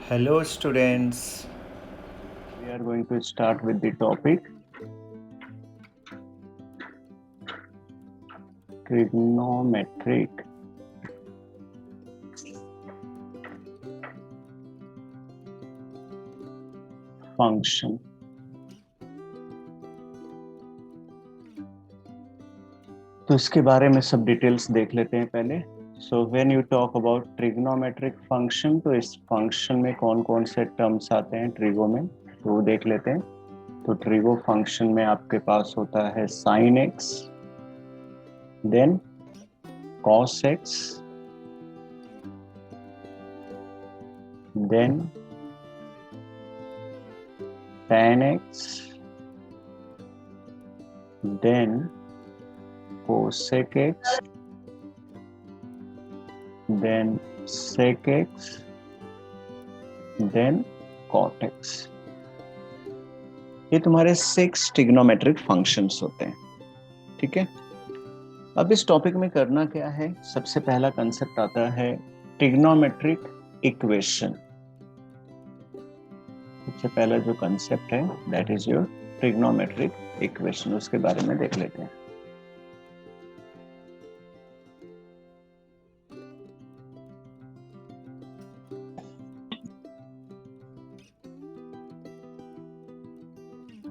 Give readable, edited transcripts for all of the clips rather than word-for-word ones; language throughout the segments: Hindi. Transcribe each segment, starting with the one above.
Hello students, we are going to start with the topic trigonometric function. तो इसके बारे में सब डिटेल्स देख लेते हैं पहले। So when you talk about trigonometric function, तो इस फंक्शन में कौन कौन से टर्म्स आते हैं ट्रिगो में, तो वो देख लेते हैं। तो ट्रिगो फंक्शन में आपके पास होता है sine x, then cos x, then tan x, then cosec x, then sec x, then cot x। ये तुम्हारे 6 ट्रिग्नोमेट्रिक फंक्शंस होते हैं, ठीक है। अब इस टॉपिक में करना क्या है, सबसे पहला कंसेप्ट आता है ट्रिग्नोमेट्रिक इक्वेशन। सबसे पहला जो कंसेप्ट है that is your trigonometric equation, उसके बारे में देख लेते हैं।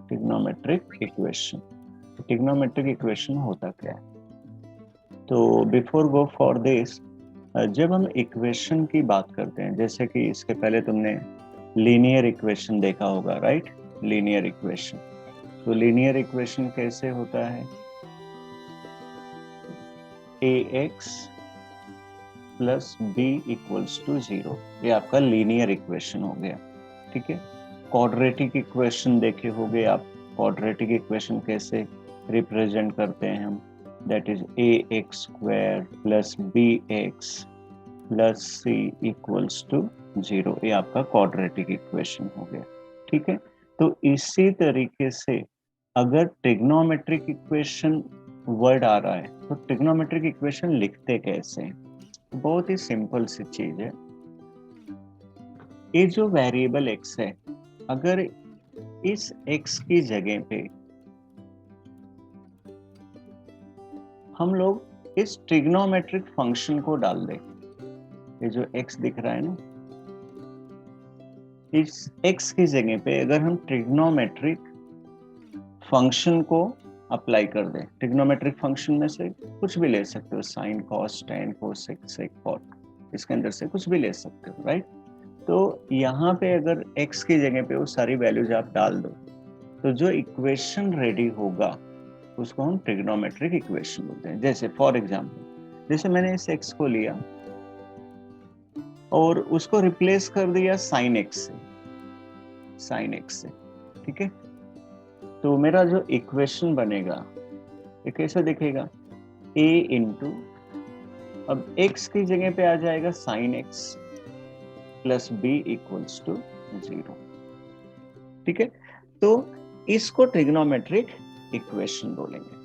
ट्रिग्नोमेट्रिक इक्वेशन, ट्रिग्नोमेट्रिक इक्वेशन होता क्या है। तो बिफोर गो फॉर दिस, जब हम इक्वेशन की बात करते हैं, जैसे कि इसके पहले तुमने लीनियर इक्वेशन देखा होगा, राइट। लीनियर इक्वेशन, तो लीनियर इक्वेशन कैसे होता है, ax plus b equals to 0, ये आपका लीनियर इक्वेशन हो गया, ठीक है। क्वाड्रेटिक इक्वेशन देखे होंगे आप, क्वाड्रेटिक इक्वेशन कैसे रिप्रेजेंट करते हैं हम, that is ax square plus bx plus c equals to 0, ये आपका क्वाड्रेटिक इक्वेशन हो गया, ठीक है। तो इसी तरीके से अगर ट्रिग्नोमेट्रिक इक्वेशन वर्ड आ रहा है, तो ट्रिग्नोमेट्रिक इक्वेशन लिखते कैसे हैं, बहुत ही सिंपल सी चीज है। ये जो वेरिएबल x है, अगर इस x की जगह पे हम लोग इस ट्रिग्नोमेट्रिक फंक्शन को डाल दें, ये जो x दिख रहा है ना, इस x की जगह पे अगर हम ट्रिग्नोमेट्रिक फंक्शन को अप्लाई कर दें, ट्रिग्नोमेट्रिक फंक्शन में से कुछ भी ले सकते हो, sine cos tan cosec sec cot, इसके अंदर से कुछ भी ले सकते हो, राइट। तो यहाँ पे अगर x की जगह पे वो सारी वैल्यूज आप डाल दो, तो जो इक्वेशन रेडी होगा उसको हम ट्रिग्नोमेट्रिक इक्वेशन बोलते हैं। जैसे फॉर एग्जांपल, जैसे मैंने इस x को लिया और उसको रिप्लेस कर दिया साइन x से, ठीक है। तो मेरा जो इक्वेशन बनेगा ये कैसे दिखेगा, a इंटू, अब x की जगह पे आ जाएगा sine x plus b equals to 0, ठीक है। तो इसको ट्रिग्नोमेट्रिक इक्वेशन बोलेंगे,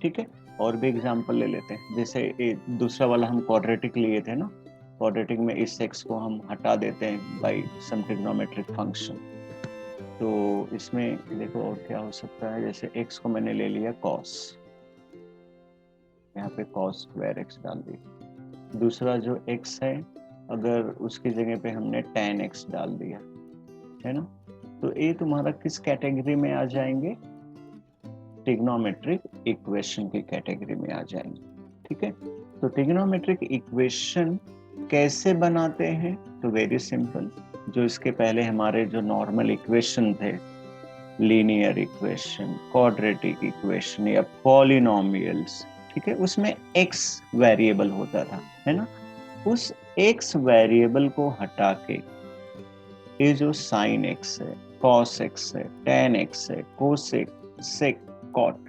ठीक है। और भी एग्जांपल ले लेते हैं, जैसे दूसरा वाला हम क्वाड्रेटिक लिए थे ना, क्वाड्रेटिक में इस x को हम हटा देते हैं बाय सम ट्रिग्नोमेट्रिक फंक्शन। तो इसमें देखो और क्या हो सकता है, जैसे x को मैंने ले लिया cos, यहाँ पे cos स्क्वायर x डाल दिया। दूसरा जो x है, अगर उसकी जगह पे हमने tan x डाल दिया, है ना, तो ये तुम्हारा किस कैटेगरी में आ जाएंगे, ट्रिग्नोमेट्रिक इक्वेशन की कैटेगरी में आ जाएंगे, ठीक है। तो ट्रिग्नोमेट्रिक इक्वेशन कैसे बनाते हैं, तो वेरी सिंपल, जो इसके पहले हमारे जो नॉर्मल इक्वेशन थे, लीनियर इक्वेशन, क्वाड्रेटिक इक्वेशन या पॉलिनोमियल्स, ठीक है, उसमें x वेरिएबल होता था, है ना। उस x वेरिएबल को हटा के ये जो साइन x है, कॉस x है, tan x है, कोसेक सेक कॉट,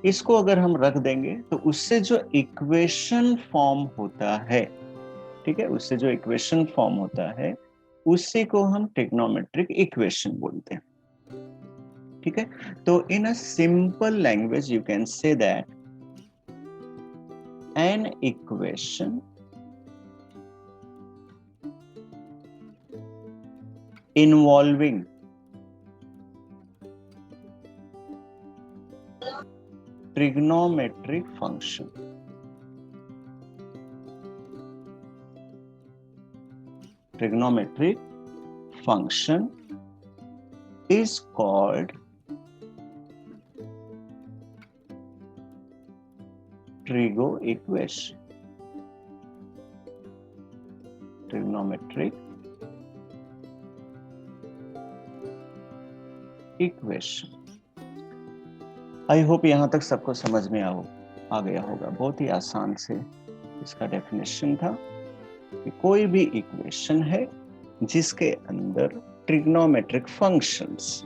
इसको अगर हम रख देंगे तो उससे जो इक्वेशन फॉर्म होता है, ठीक है, उससे जो इक्वेशन फॉर्म होता है उसी को हम ट्रिग्नोमेट्रिक इक्वेशन बोलते हैं। ठीक है, तो in a simple language you can say that an equation involving trigonometric function is called trigo equation. Trigonometric equation. I hope यहां तक सबको समझ में आ गया होगा। बहुत ही आसान से इसका डेफिनेशन था कि कोई भी इक्वेशन है जिसके अंदर ट्रिग्नोमेट्रिक फंक्शंस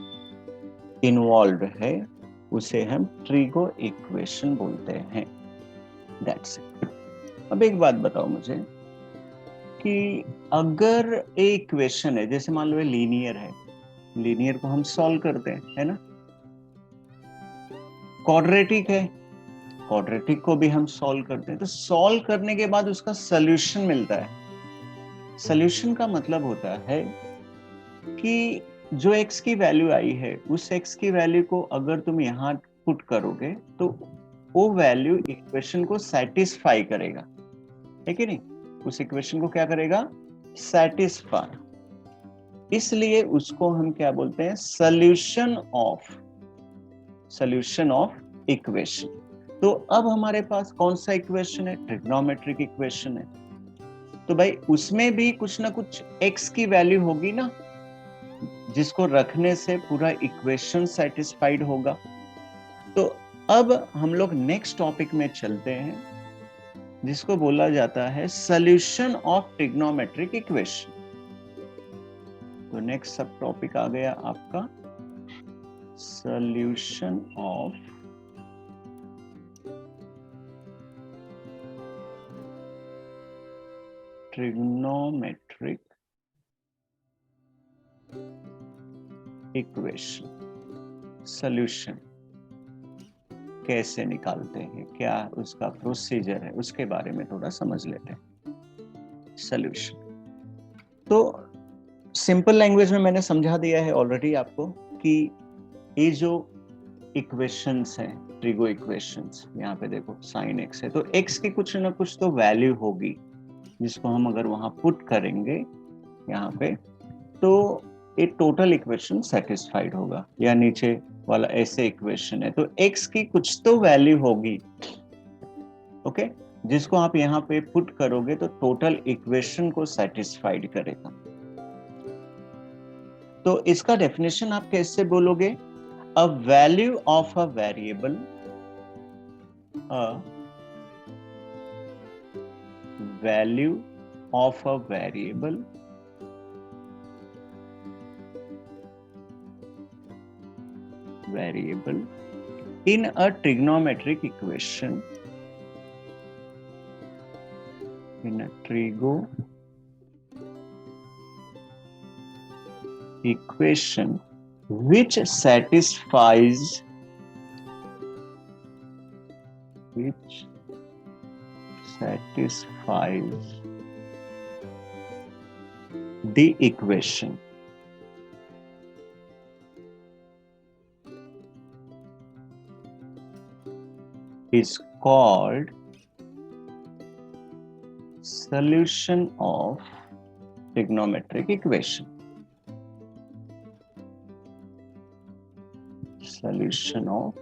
इन्वॉल्व है उसे हम ट्रिगो इक्वेशन बोलते हैं। That's it. अब एक बात बताओ मुझे कि अगर एक इक्वेशन है, जैसे मान लो लीनियर है, लीनियर को हम सॉल्व करते हैं, है ना। क्वाड्रेटिक है, क्वाड्रेटिक को भी हम सॉल्व करते हैं। तो सॉल्व करने के बाद उसका सॉल्यूशन मिलता है। सॉल्यूशन का मतलब होता है कि जो x की वैल्यू आई है उस x की वैल्यू को अगर तुम यहां पुट करोगे तो वो वैल्यू इक्वेशन को सेटिस्फाई करेगा, है कि नहीं। उस इक्वेशन को क्या करेगा, सेटिस्फाई। इसलिए उसको हम क्या बोलते हैं, सॉल्यूशन ऑफ इक्वेशन। तो अब हमारे पास कौन सा इक्वेशन है, ट्रिग्नोमेट्रिक इक्वेशन है। तो भाई उसमें भी कुछ ना कुछ x की वैल्यू होगी ना, जिसको रखने से पूरा इक्वेशन सेटिस्फाइड होगा। तो अब हम लोग नेक्स्ट टॉपिक में चलते हैं जिसको बोला जाता है सॉल्यूशन ऑफ ट्रिग्नोमेट्रिक इक्वेशन। तो नेक्स्ट सब टॉपिक आ गया आपका solution of trigonometric equation. Solution कैसे निकालते हैं, क्या उसका प्रोसीजर है, उसके बारे में थोड़ा समझ लेते हैं। सॉल्यूशन तो सिंपल लैंग्वेज में मैंने समझा दिया है ऑलरेडी आपको कि ये जो इक्वेशंस हैं, ट्रिगो इक्वेशंस, यहाँ पे देखो साइन एक्स है तो एक्स की कुछ ना कुछ तो वैल्यू होगी जिसको हम अगर वहां पुट करेंगे यहाँ पे तो एक टोटल इक्वेशन सेटिस्फाइड होगा। या नीचे वाला ऐसे इक्वेशन है तो x की कुछ तो वैल्यू होगी, ओके, जिसको आप यहाँ पे पुट करोगे तो टोटल इक्वेशन को सेटिस्फाइड करेगा। तो इसका डेफिनेशन आप कैसे बोलोगे, a value of a variable, value of a variable in a trigonometric equation, in a trigo equation which satisfies the equation is called solution of trigonometric equation. Solution of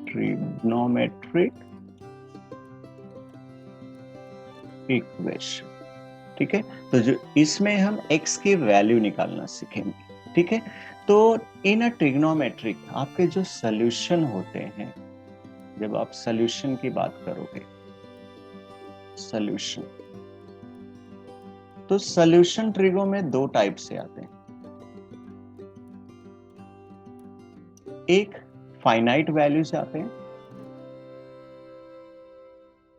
trigonometric equation. ठीक है, तो जो इसमें हम x की वैल्यू निकालना सीखेंगे। ठीक है, तो इन अ ट्रिग्नोमेट्रिक आपके जो सॉल्यूशन होते हैं, जब आप सॉल्यूशन की बात करोगे, सॉल्यूशन, तो सॉल्यूशन ट्रिगो में दो टाइप से आते हैं। एक फाइनाइट वैल्यू से आते हैं,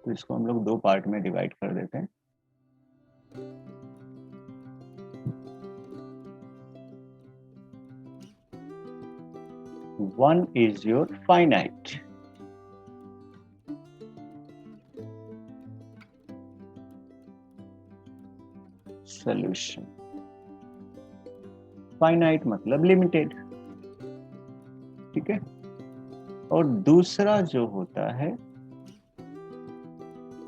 तो इसको हम लोग दो पार्ट में डिवाइड कर देते हैं। 1 is your finite. Solution. Finite मतलब limited, ठीक है। और दूसरा जो होता है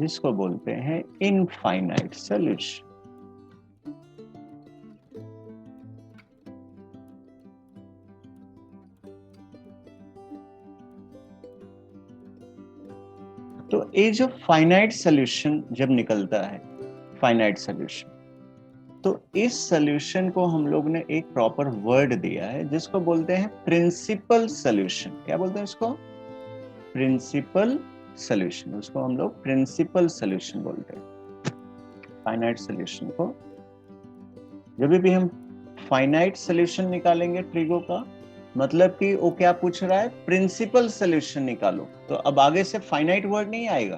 जिसको बोलते हैं इनफाइनाइट सॉल्यूशन। तो ये जो फाइनाइट सॉल्यूशन जब निकलता है, फाइनाइट सॉल्यूशन, तो इस सॉल्यूशन को हम लोग ने एक प्रॉपर वर्ड दिया है जिसको बोलते हैं प्रिंसिपल सॉल्यूशन। क्या बोलते हैं उसको? Principal solution. उसको हम लोग प्रिंसिपल सॉल्यूशन बोलते हैं। फाइनाइट सॉल्यूशन को जब भी हम फाइनाइट सॉल्यूशन निकालेंगे ट्रिगो का, मतलब कि वो क्या पूछ रहा है? प्रिंसिपल सॉल्यूशन निकालो। तो अब आगे से फाइनाइट वर्ड नहीं आएगा,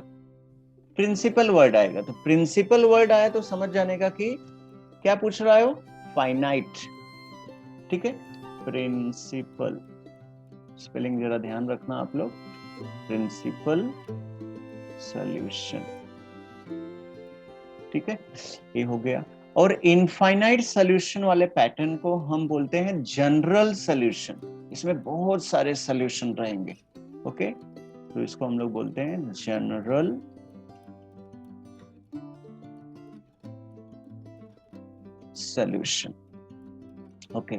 प्रिंसिपल वर्ड आएगा। तो प्रिंसिपल वर्ड आया तो समझ जाने का कि क्या पूछ रहा है वो? फाइनाइट, ठीक है। प्रिंसिपल, स्पेलिंग जरा ध्यान रखना आप लोग। प्रिंसिपल सॉल्यूशन, ठीक है, ये हो गया। और इनफाइनाइट सॉल्यूशन वाले पैटर्न को हम बोलते हैं जनरल सॉल्यूशन। इसमें बहुत सारे सॉल्यूशन रहेंगे, ओके। तो इसको हम लोग बोलते हैं जनरल सॉल्यूशन, ओके।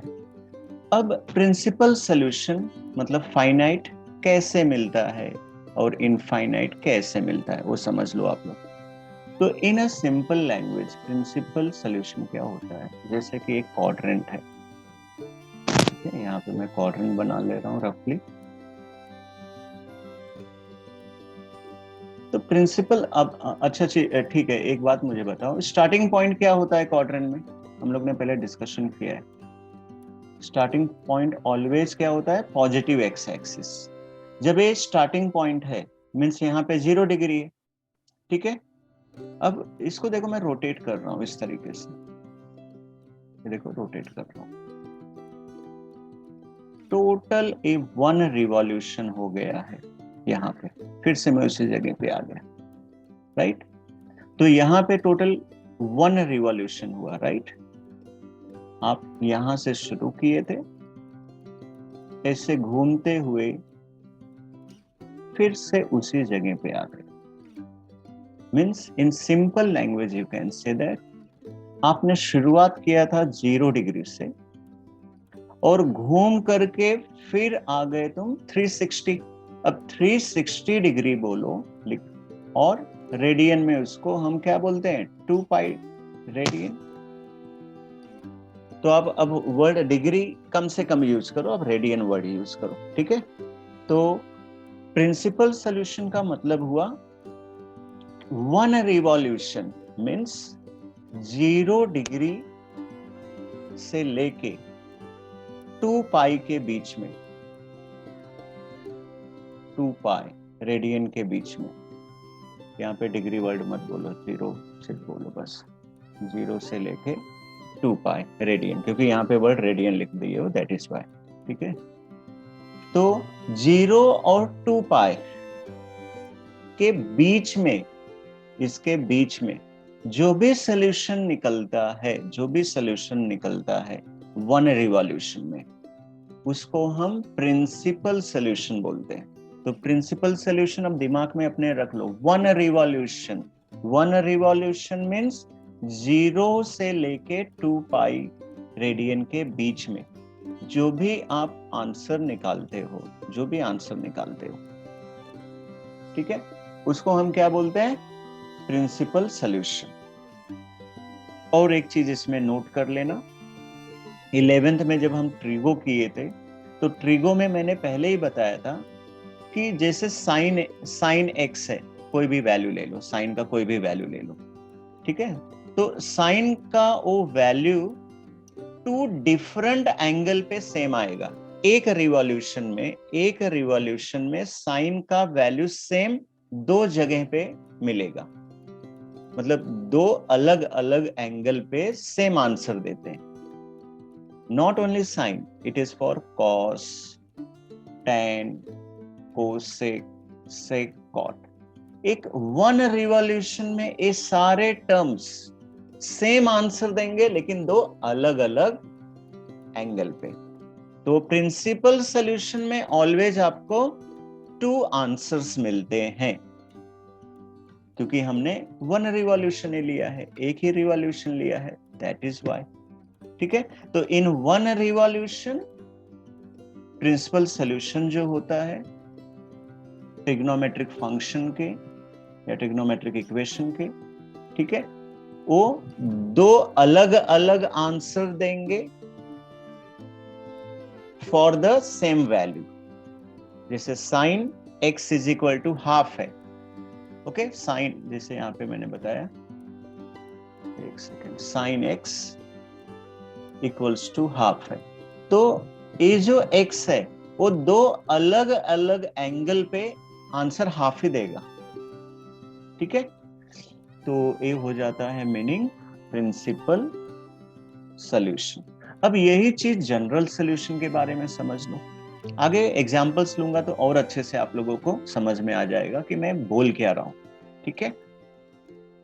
अब प्रिंसिपल सॉल्यूशन मतलब फाइनाइट कैसे मिलता है और इनफाइनाइट कैसे मिलता है वो समझ लो आप लोग। तो in a simple language principal solution क्या होता है? जैसे कि एक क्वाड्रेंट है, ठीक है, यहाँ पे मैं क्वाड्रेंट बना ले रहा हूँ रफली। तो प्रिंसिपल, अब अच्छा ठीक है, एक बात मुझे बताओ, स्टार्टिंग पॉइंट क्या होता है क्वाड्रेंट में? हम लोग ने पहले डिस्कशन किया है। स्टार्टिंग पॉइंट ऑलवेज क्या होता है? Positive x axis. जब ये स्टार्टिंग पॉइंट है मीन्स यहाँ पे 0 डिग्री है, ठीक है। अब इसको देखो, मैं रोटेट कर रहा हूं इस तरीके से, देखो रोटेट कर रहा हूं, टोटल 1 रिवॉल्यूशन हो गया है यहाँ पे। फिर से मैं उसी जगह पे आ गया, राइट। तो यहाँ पे टोटल 1 रिवॉल्यूशन हुआ, राइट। आप यहां से शुरू किए थे, ऐसे घूमते हुए फिर से उसी जगह पे आ गए। Means in simple language you can say that आपने शुरुआत किया था 0 डिग्री से और घूम करके फिर आ गए तुम 360। अब 360 डिग्री बोलो लिख, और रेडियन में उसको हम क्या बोलते हैं? 2 पाई रेडियन। तो अब वर्ड डिग्री कम से कम यूज करो, अब रेडियन वर्ड यूज करो, ठीक है। तो प्रिंसिपल सॉल्यूशन का मतलब हुआ 1 रिवॉल्यूशन मीन्स 0 डिग्री से लेके 2 पाई के बीच में, 2 पाई रेडियन के बीच में। यहाँ पे डिग्री वर्ड मत बोलो, 0 सिर्फ बोलो बस, 0 से लेके 2 पाई रेडियन, क्योंकि यहाँ पे वर्ड रेडियन लिख दिए हो, दैट इज वाई, ठीक है। तो 0 और 2 पाई के बीच में, इसके बीच में जो भी सॉल्यूशन निकलता है, जो भी सॉल्यूशन निकलता है 1 रिवॉल्यूशन में, उसको हम प्रिंसिपल सॉल्यूशन बोलते हैं। तो प्रिंसिपल सॉल्यूशन अब दिमाग में अपने रख लो, 1 रिवॉल्यूशन। 1 रिवॉल्यूशन मीन्स 0 से लेके 2 पाई रेडियन के बीच में जो भी आप आंसर निकालते हो, जो भी आंसर निकालते हो, ठीक है, उसको हम क्या बोलते हैं? Principal solution. और एक चीज इसमें नोट कर लेना, 11th में जब हम ट्रिगो किए थे तो ट्रिगो में मैंने पहले ही बताया था कि जैसे साइन एक्स है, कोई भी वैल्यू ले लो, साइन का कोई भी वैल्यू ले लो, ठीक है। तो साइन का वो वैल्यू 2 डिफरेंट एंगल पे सेम आएगा। एक रिवॉल्यूशन में साइन का वैल्यू सेम 2 जगह पे मिलेगा, मतलब 2 अलग अलग एंगल पे सेम आंसर देते हैं। Not only sine, it is for cos, tan, cosec, sec, cot। एक 1 रिवॉल्यूशन में ये सारे टर्म्स सेम आंसर देंगे, लेकिन 2 अलग अलग एंगल पे। तो प्रिंसिपल सॉल्यूशन में ऑलवेज आपको 2 आंसर्स मिलते हैं, क्योंकि हमने 1 रिवॉल्यूशन ही लिया है, एक ही रिवॉल्यूशन लिया है, दैट इज व्हाई। ठीक है, तो इन 1 रिवॉल्यूशन प्रिंसिपल सॉल्यूशन जो होता है ट्रिग्नोमेट्रिक फंक्शन के या ट्रिग्नोमेट्रिक इक्वेशन के, ठीक है, वो 2 अलग अलग आंसर देंगे फॉर द सेम वैल्यू। जैसे sine x is equal to half है, ओके, साइन जैसे यहां पे मैंने बताया, एक second, sine x equals to half है, तो ये जो x है वो 2 अलग अलग एंगल पे आंसर हाफ ही देगा। ठीक है, तो ये हो जाता है मीनिंग प्रिंसिपल सॉल्यूशन। अब यही चीज जनरल सॉल्यूशन के बारे में समझ लो, आगे एग्जांपल्स लूंगा तो और अच्छे से आप लोगों को समझ में आ जाएगा कि मैं बोल क्या रहा हूं। ठीक है,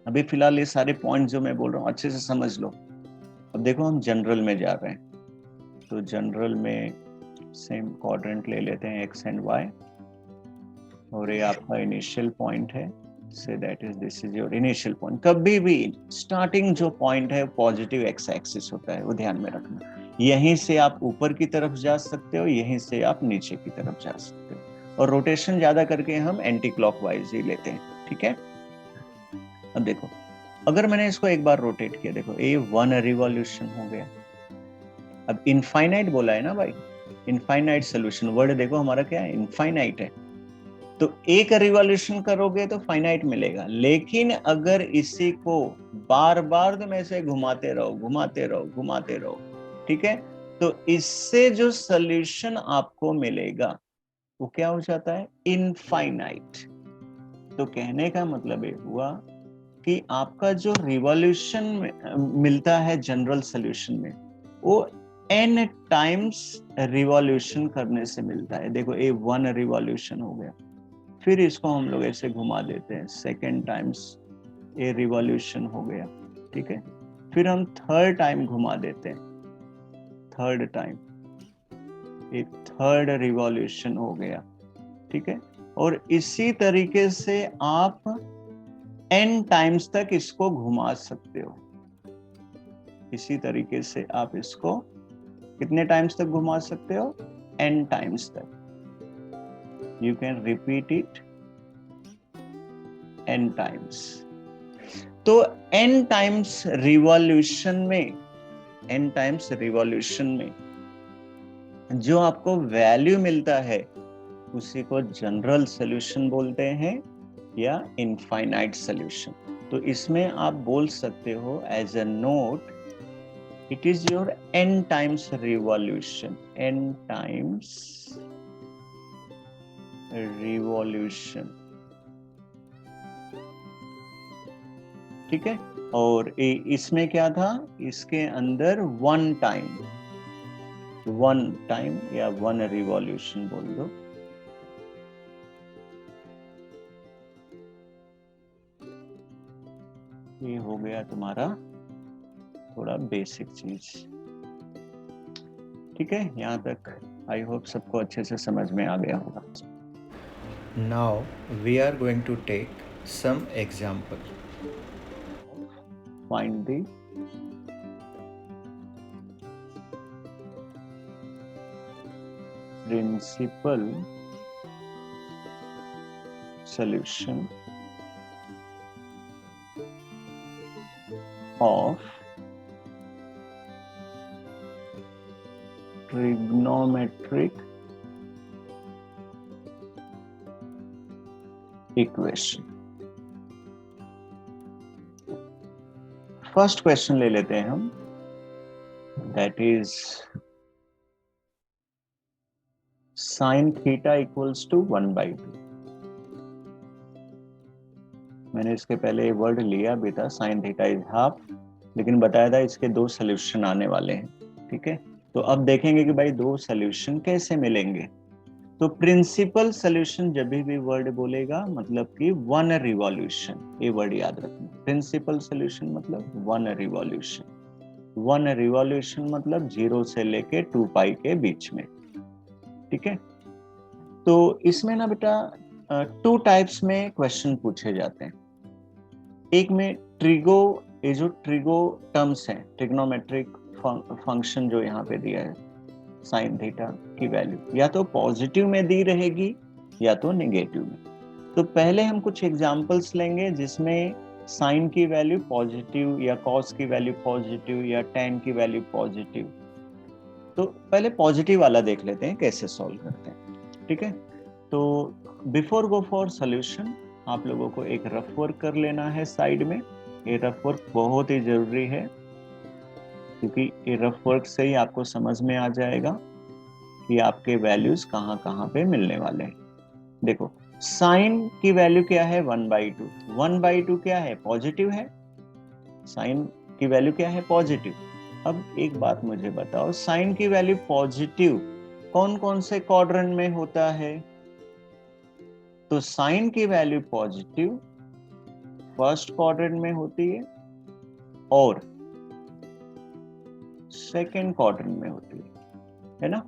अभी फिलहाल ये सारे पॉइंट जो मैं बोल रहा हूं अच्छे से समझ लो। अब देखो हम जनरल में जा रहे हैं, तो जनरल में सेम क्वाड्रेंट ले लेते हैं x एंड y, और ये आपका इनिशियल पॉइंट है, say that is this is your initial point. कभी भी स्टार्टिंग जो पॉइंट है पॉजिटिव एक्स एक्सिस होता है, वो ध्यान में रखना। यहीं से आप ऊपर की तरफ जा सकते हो, यहीं से आप नीचे की तरफ जा सकते हो, और रोटेशन ज्यादा करके हम एंटी क्लॉकवाइज ही लेते हैं। ठीक है, अब देखो अगर मैंने इसको एक बार रोटेट किया, देखो ये 1 रिवॉल्यूशन हो गया। अब इनफाइनाइट बोला है ना भाई, इनफाइनाइट सोल्यूशन, वर्ड देखो हमारा क्या है, इनफाइनाइट है, तो एक रिवॉल्यूशन करोगे तो फाइनाइट मिलेगा। लेकिन अगर इसी को बार बार तुम ऐसे घुमाते रहो घुमाते रहो घुमाते रहो, ठीक है, तो इससे जो सॉल्यूशन आपको मिलेगा वो क्या हो जाता है, इनफाइनाइट। तो कहने का मतलब ये हुआ कि आपका जो रिवॉल्यूशन मिलता है जनरल सॉल्यूशन में, वो n टाइम्स रिवॉल्यूशन करने से मिलता है। देखो ये 1 रिवॉल्यूशन हो गया, फिर इसको हम लोग ऐसे घुमा देते हैं, सेकेंड टाइम्स ए रिवॉल्यूशन हो गया। ठीक है, फिर हम थर्ड टाइम घुमा देते हैं, थर्ड टाइम एक थर्ड रिवॉल्यूशन हो गया। ठीक है, और इसी तरीके से आप n टाइम्स तक इसको घुमा सकते हो। इसी तरीके से आप इसको कितने टाइम्स तक घुमा सकते हो, n टाइम्स तक। You can repeat it n times। तो n टाइम्स रिवॉल्यूशन में, n टाइम्स रिवॉल्यूशन में जो आपको वैल्यू मिलता है उसी को जनरल सॉल्यूशन बोलते हैं या इनफाइनाइट सॉल्यूशन। तो इसमें आप बोल सकते हो as a note, it is your n times revolution, n times revolution. ठीक है, और इसमें क्या था, इसके अंदर 1 टाइम या 1 रिवॉल्यूशन बोल दो। ये हो गया तुम्हारा थोड़ा बेसिक चीज। ठीक है, यहाँ तक आई होप सबको अच्छे से समझ में आ गया होगा। Now we are going to take some example. Find the principal solution of trigonometric equation। First question ले लेते हैं हम, that is sin theta equals to 1/2। मैंने इसके पहले वर्ड लिया भी था, sin थीटा इज हाफ, लेकिन बताया था इसके 2 सोल्यूशन आने वाले हैं। ठीक है, तो अब देखेंगे कि भाई 2 सोल्यूशन कैसे मिलेंगे। तो प्रिंसिपल सोल्यूशन जब भी वर्ड बोलेगा मतलब कि 1 रिवॉल्यूशन, ये वर्ड याद रखना। प्रिंसिपल सोल्यूशन मतलब 1 रिवॉल्यूशन। 1 रिवॉल्यूशन मतलब 0 से लेके 2 पाई के बीच में, ठीक है। तो इसमें ना बेटा 2 टाइप्स में क्वेश्चन पूछे जाते हैं। एक में ट्रिगो, ये जो ट्रिगो टर्म्स हैं, ट्रिग्नोमेट्रिक फंक्शन जो यहाँ पे दिया है, साइन थीटा की वैल्यू या तो पॉजिटिव में दी रहेगी या तो नेगेटिव में। तो पहले हम कुछ एग्जांपल्स लेंगे जिसमें साइन की वैल्यू पॉजिटिव या कॉस की वैल्यू पॉजिटिव या टेन की वैल्यू पॉजिटिव। तो पहले पॉजिटिव वाला देख लेते हैं कैसे सॉल्व करते हैं, ठीक है। तो बिफोर गो फॉर सॉल्यूशन आप लोगों को एक रफ वर्क कर लेना है साइड में। ये रफ वर्क बहुत ही जरूरी है क्योंकि ये रफ वर्क से ही आपको समझ में आ जाएगा कि आपके वैल्यूज कहाँ कहाँ पे मिलने वाले हैं। देखो साइन की वैल्यू क्या है 1/2। 1/2 क्या है? पॉजिटिव है। साइन की वैल्यू क्या है? पॉजिटिव। अब एक बात मुझे बताओ, साइन की वैल्यू पॉजिटिव कौन कौन से क्वाड्रेंट में होता है? तो साइन की वैल्यू पॉजिटिव फर्स्ट क्वाड्रेंट में होती है और सेकंड क्वाड्रेंट में होती है ना।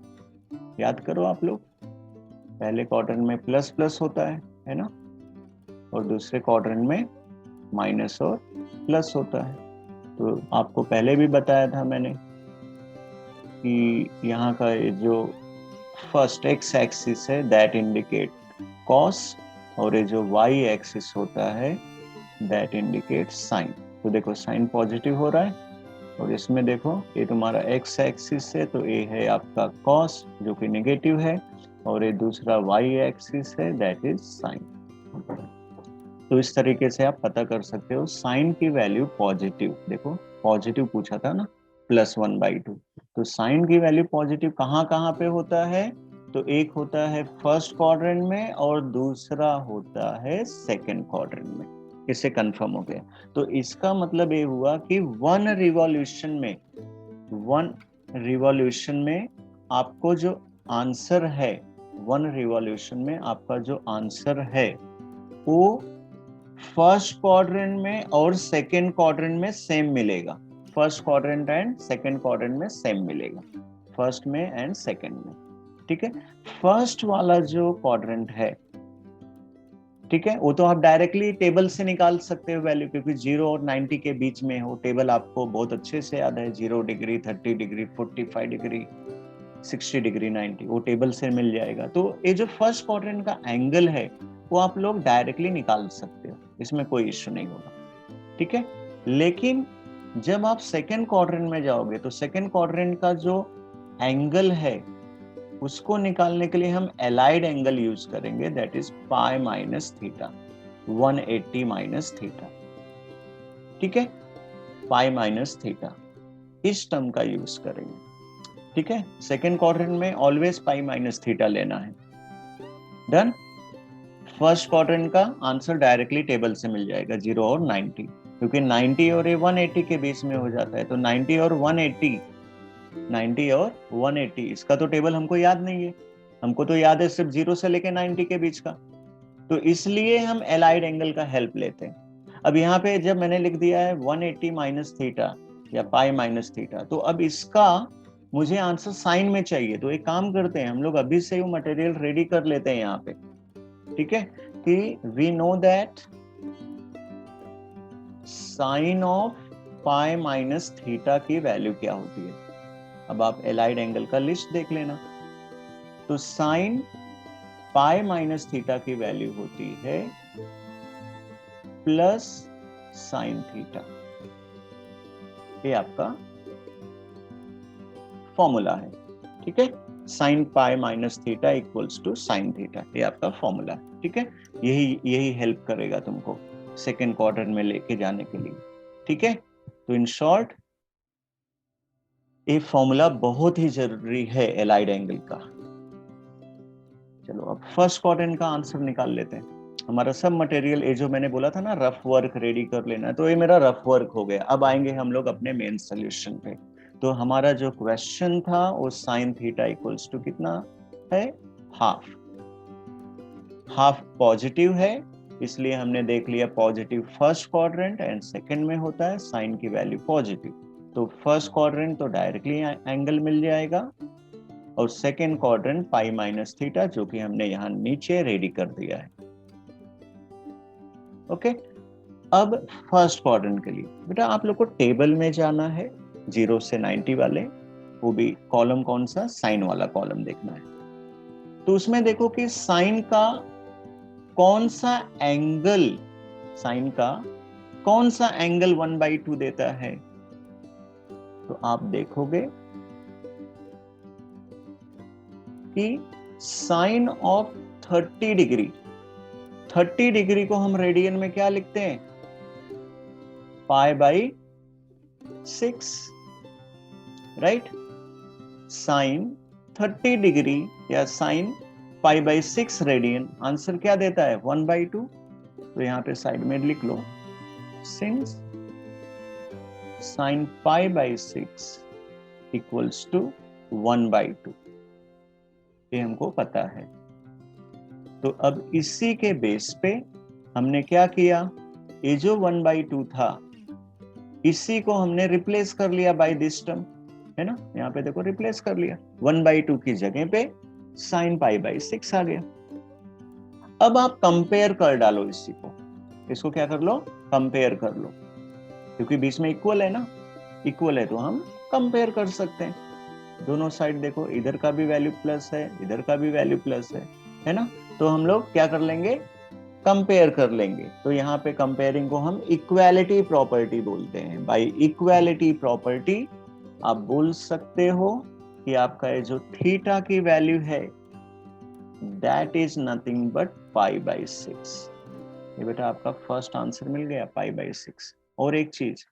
याद करो आप लोग, पहले क्वाड्रेंट में प्लस प्लस होता है ना, और दूसरे क्वाड्रेंट में माइनस और प्लस होता है। तो आपको पहले भी बताया था मैंने कि यहाँ का ये जो फर्स्ट एक्स एक्सिस है दैट इंडिकेट कॉस, और ये जो वाई एक्सिस होता है दैट इंडिकेट साइन। तो देखो साइन पॉजिटिव हो रहा है और इसमें देखो ये तुम्हारा एक्स एक्सिस है तो ये है आपका कॉस जो कि नेगेटिव है, और ये दूसरा वाई एक्सिस है दैट इज साइन। तो इस तरीके से आप पता कर सकते हो साइन की वैल्यू पॉजिटिव। देखो पॉजिटिव पूछा था ना, +1/2। तो साइन की वैल्यू पॉजिटिव कहाँ कहाँ पे होता है? तो एक होता है फर्स्ट क्वाड्रेंट में और दूसरा होता है सेकंड क्वाड्रेंट में। इससे कंफर्म हो गया। तो इसका मतलब ये हुआ कि 1 रिवॉल्यूशन में आपको जो आंसर है, 1 रिवॉल्यूशन में आपका जो आंसर है वो फर्स्ट क्वाड्रेंट में और सेकंड क्वाड्रेंट में सेम मिलेगा। First quadrant and second quadrant में सेम मिलेगा, फर्स्ट में एंड सेकंड में, ठीक है। फर्स्ट वाला जो क्वाड्रेंट है, ठीक है, वो तो आप डायरेक्टली टेबल से निकाल सकते हो वैल्यू, क्योंकि 0 और 90 के बीच में हो। टेबल आपको बहुत अच्छे से याद है, 0 डिग्री, 30 डिग्री, 45 डिग्री, 60 डिग्री, 90, वो टेबल से मिल जाएगा। तो ये जो फर्स्ट क्वाड्रेंट का एंगल है वो आप लोग डायरेक्टली निकाल सकते हो, इसमें कोई इश्यू नहीं होगा, ठीक है। लेकिन जब आप सेकंड क्वाड्रेंट में जाओगे तो सेकंड क्वाड्रेंट का जो एंगल है उसको निकालने के लिए हम एलाइड एंगल यूज करेंगे, that is pi minus theta, 180 minus theta, ठीक है। पाई माइनस थीटा इस टर्म का यूज करेंगे, ठीक है। सेकंड क्वाड्रेंट में ऑलवेज पाई माइनस थीटा लेना है। डन। फर्स्ट क्वाड्रेंट का आंसर डायरेक्टली टेबल से मिल जाएगा, 0 और 90, क्योंकि 90 और 180 के बीच में हो जाता है। तो 90 और 180 इसका तो टेबल हमको याद नहीं है, हमको तो याद है सिर्फ 0 से लेके 90 के बीच का। तो इसलिए हम एलाइड एंगल का हेल्प लेते हैं। अब यहाँ पे जब मैंने लिख दिया है 180 माइनस थीटा या पाई माइनस थीटा, तो अब इसका मुझे आंसर साइन में चाहिए। तो एक काम करते हैं हम लोग, अभी से वो मटेरियल रेडी कर लेते हैं यहाँ पे, ठीक है, कि we know that sine of pi minus theta की वैल्यू क्या होती है। अब आप एलाइड एंगल का लिस्ट देख लेना। तो साइन पाई माइनस थीटा की वैल्यू होती है प्लस साइन थीटा। ये आपका फॉर्मूला है, ठीक है। Sine pi minus theta equals to sine theta, ये आपका फॉर्मूला है, ठीक है। यही हेल्प करेगा तुमको सेकेंड क्वाड्रेंट में लेके जाने के लिए, ठीक है। तो इन शॉर्ट ये फॉर्मूला बहुत ही जरूरी है एलाइड एंगल का। चलो अब फर्स्ट क्वाड्रेंट का आंसर निकाल लेते हैं। हमारा सब मटेरियल, ये जो मैंने बोला था ना रफ वर्क रेडी कर लेना है, तो ये मेरा रफ वर्क हो गया। अब आएंगे हम लोग अपने मेन सोल्यूशन पे। तो हमारा जो क्वेश्चन था वो साइन थीटा इक्वल्स टू कितना है, हाफ। हाफ पॉजिटिव है, इसलिए हमने देख लिया positive first quadrant and second में होता है साइन की वैल्यू पॉजिटिव, तो फर्स्ट क्वाड्रेंट तो डायरेक्टली एंगल मिल जाएगा, और सेकंड क्वाड्रेंट पाई माइनस थीटा, जो कि हमने यहाँ नीचे रेडी कर दिया है। ओके, अब फर्स्ट क्वाड्रेंट के लिए बेटा आप लोग को टेबल में जाना है 0 से 90 वाले, वो भी कॉलम कौन सा, साइन वाला कॉलम देखना है। तो उसमें देखो कि साइन का कौन सा एंगल, साइन का कौन सा एंगल 1/2 देता है। तो आप देखोगे कि साइन ऑफ 30 डिग्री, 30 डिग्री को हम रेडियन में क्या लिखते हैं, π/6, राइट। साइन 30 डिग्री या साइन π/6 रेडियन, आंसर क्या देता है 1/2। तो यहां पे साइड में लिख लो, सिंस साइन π/6 इक्वल्स टू 1/2, ये हमको पता है। तो अब इसी के बेस पे हमने क्या किया, ये जो 1/2 था इसी को हमने रिप्लेस कर लिया बाय दिस टर्म, है ना, यहाँ पे देखो रिप्लेस कर लिया, 1/2 की जगह पे साइन π/6 आ गया। अब आप कंपेयर कर डालो इसी को, इसको क्या कर लो, कंपेयर कर लो, क्योंकि बीच में इक्वल है ना, इक्वल है तो हम कंपेयर कर सकते हैं। दोनों साइड देखो, इधर का भी वैल्यू प्लस है, इधर का भी वैल्यू प्लस है ना, तो हम लोग क्या कर लेंगे, कंपेयर कर लेंगे। तो यहाँ पे कंपेयरिंग को हम इक्वालिटी प्रॉपर्टी बोलते हैं। बाय इक्वालिटी प्रॉपर्टी आप बोल सकते हो कि आपका ये जो थीटा की वैल्यू है दैट इज नथिंग बट π/6। ये बेटा आपका फर्स्ट आंसर मिल गया, π/6। और एक चीज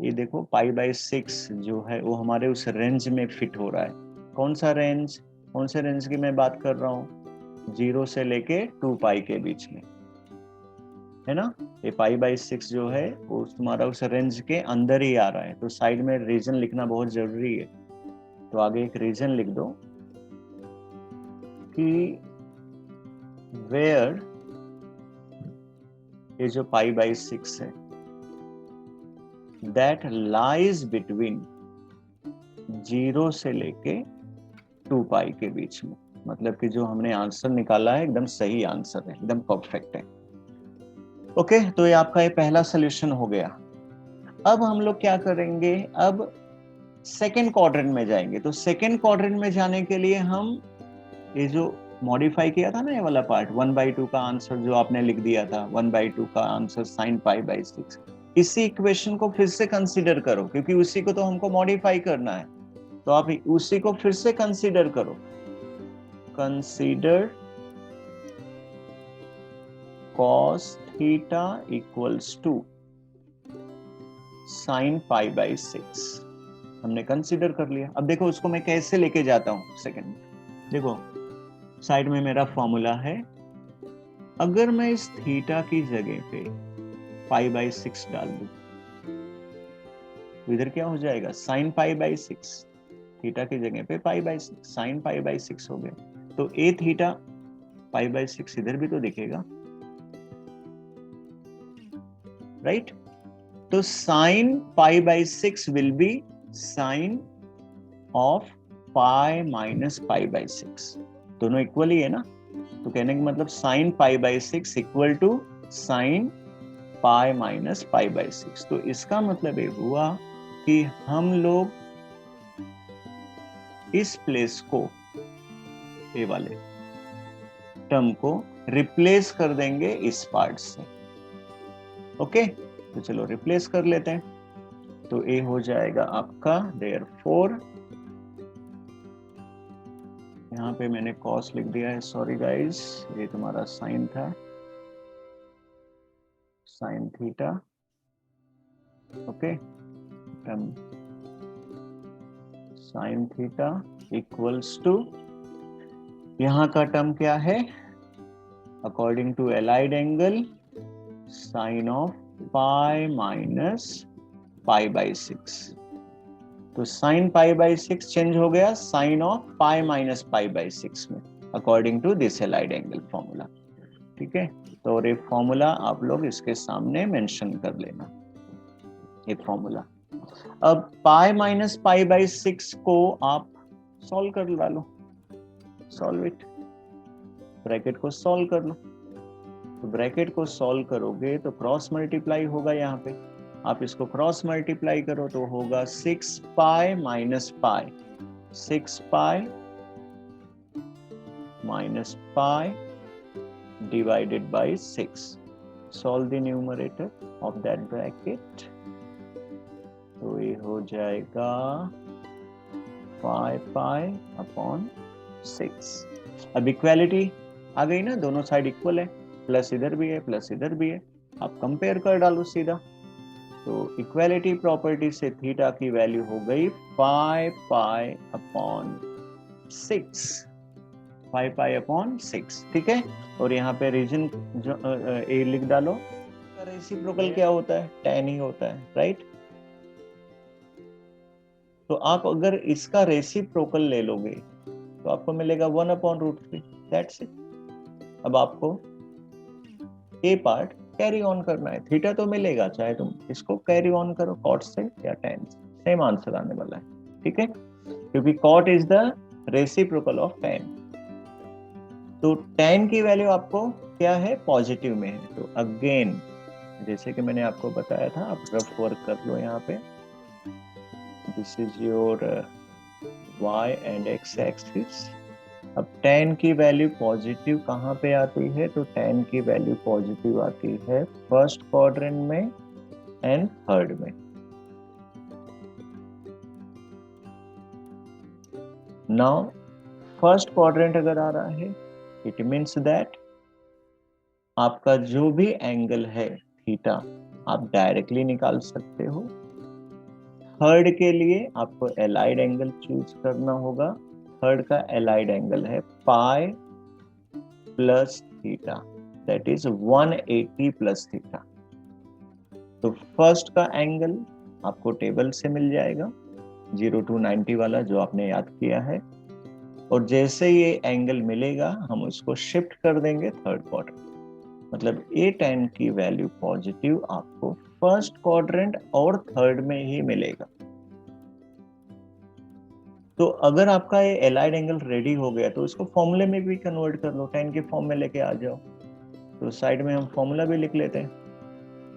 ये देखो, π/6 जो है वो हमारे उस रेंज में फिट हो रहा है। कौन सा रेंज, कौन से रेंज की मैं बात कर रहा हूँ, 0 से लेके 2π के बीच में, है ना। ये π/6 जो है वो तुम्हारा उस रेंज के अंदर ही आ रहा है। तो साइड में रीजन लिखना बहुत जरूरी है, तो आगे एक रीजन लिख दो कि वेयर ये जो π/6 है दैट लाइज बिटवीन 0 से लेके 2π के बीच में, मतलब कि जो हमने आंसर निकाला है एकदम सही आंसर है, एकदम परफेक्ट है। ओके, तो ये आपका ये पहला सॉल्यूशन हो गया। अब हम लोग क्या करेंगे, अब सेकेंड क्वाड्रेंट में जाएंगे। तो सेकेंड क्वाड्रेंट में जाने के लिए हम ये जो मॉडिफाई किया था ना, ये वाला पार्ट 1/2 का आंसर जो आपने लिख दिया था, 1/2 का आंसर साइन π/6, इसी इक्वेशन को फिर से कंसीडर करो, क्योंकि उसी को तो हमको मॉडिफाई करना है। तो आप उसी को फिर से कंसीडर करो, consider cos theta equals to sine π/6, हमने कंसीडर कर लिया। अब देखो उसको मैं कैसे लेके जाता हूं, सेकंड देखो, साइड में मेरा फॉर्मूला है, अगर मैं इस थीटा की जगह पे π/6 डाल दूं तो इधर क्या हो जाएगा, साइन π/6, थीटा की जगह पे π/6, साइन π/6 हो गया। तो ए थीटा π/6 इधर भी तो दिखेगा, राइट। तो sine π/6 will be sine of π-π/6, दोनों इक्वल ही है ना। तो कहने का मतलब साइन π/6 इक्वल टू साइन π-π/6। तो इसका मतलब ये हुआ कि हम लोग इस प्लेस को, ये वाले टर्म को रिप्लेस कर देंगे इस पार्ट से। ओके, तो चलो रिप्लेस कर लेते हैं। तो ये हो जाएगा आपका देयरफॉर, यहाँ पे मैंने कॉस लिख दिया है, सॉरी गाइस, ये तुम्हारा साइन था, sine theta, okay, term sine theta equals to, यहाँ का टर्म क्या है, according to allied angle sine of π-π/6। तो साइन π/6 चेंज हो गया साइन ऑफ π-π/6 में। According to this allied angle formula. ठीक है, तो और ये फॉर्मूला आप लोग इसके सामने मेंशन कर लेना, ये फॉर्मूला। अब पाई माइनस पाई बाई 6 को आप सॉल्व कर डालो, सॉल्व इट, ब्रैकेट को सॉल्व कर लो। तो ब्रैकेट को सॉल्व करोगे तो क्रॉस मल्टीप्लाई होगा, यहाँ पे आप इसको क्रॉस मल्टीप्लाई करो तो होगा 6 pi minus pi, 6 pi minus pi divided by 6. Solve the numerator of that bracket. तो ये हो जाएगा 5 पाई अपॉन 6। अब इक्वालिटी आ गई ना, दोनों साइड इक्वल है, प्लस इधर भी है प्लस इधर भी है, आप कंपेयर कर डालो सीधा। तो इक्वालिटी प्रॉपर्टी से थीटा की वैल्यू हो गई 5 पाई अपॉन 6, 5 पाई अपॉन 6। ठीक है, और यहाँ पे रीजन ए लिख डालो। रेसिप्रोकल क्या होता है? tan ही होता है, राइट? तो आप अगर इसका रेसिप्रोकल ले लोगे तो आपको मिलेगा 1/√3, दैट्स इट। अब आपको ए पार्ट कैरी ऑन करना है, थीटा तो मिलेगा चाहे तुम इसको कैरी ऑन करो कॉट से या tan से, सेम आंसर आने वाला है। ठीक है, क्योंकि cot is the reciprocal of tan। तो tan की वैल्यू आपको क्या है? पॉजिटिव में है। तो अगेन जैसे कि मैंने आपको बताया था, आप रफ वर्क कर लो यहाँ पे। This is your y and x axis. अब tan की वैल्यू पॉजिटिव कहाँ पे आती है? तो tan की वैल्यू पॉजिटिव आती है फर्स्ट क्वाड्रेंट में एंड थर्ड में। नाउ फर्स्ट क्वाड्रेंट अगर आ रहा है, इट मीन्स दैट आपका जो भी एंगल है थीटा आप डायरेक्टली निकाल सकते हो। थर्ड के लिए आपको एलाइड एंगल चूज करना होगा। थर्ड का एलाइड एंगल है pi plus theta, that is 180 plus theta. तो फर्स्ट का एंगल आपको टेबल से मिल जाएगा, 0 to 90 वाला जो आपने याद किया है। और जैसे ये एंगल मिलेगा हम उसको शिफ्ट कर देंगे थर्ड क्वाड्रेंट, मतलब ए tan की वैल्यू पॉजिटिव आपको फर्स्ट क्वाड्रेंट और थर्ड में ही मिलेगा। तो अगर आपका ये एलाइड एंगल रेडी हो गया तो इसको फॉर्मूले में भी कन्वर्ट कर लो, tan के फॉर्म में लेके आ जाओ। तो साइड में हम फॉर्मूला भी लिख लेते हैं,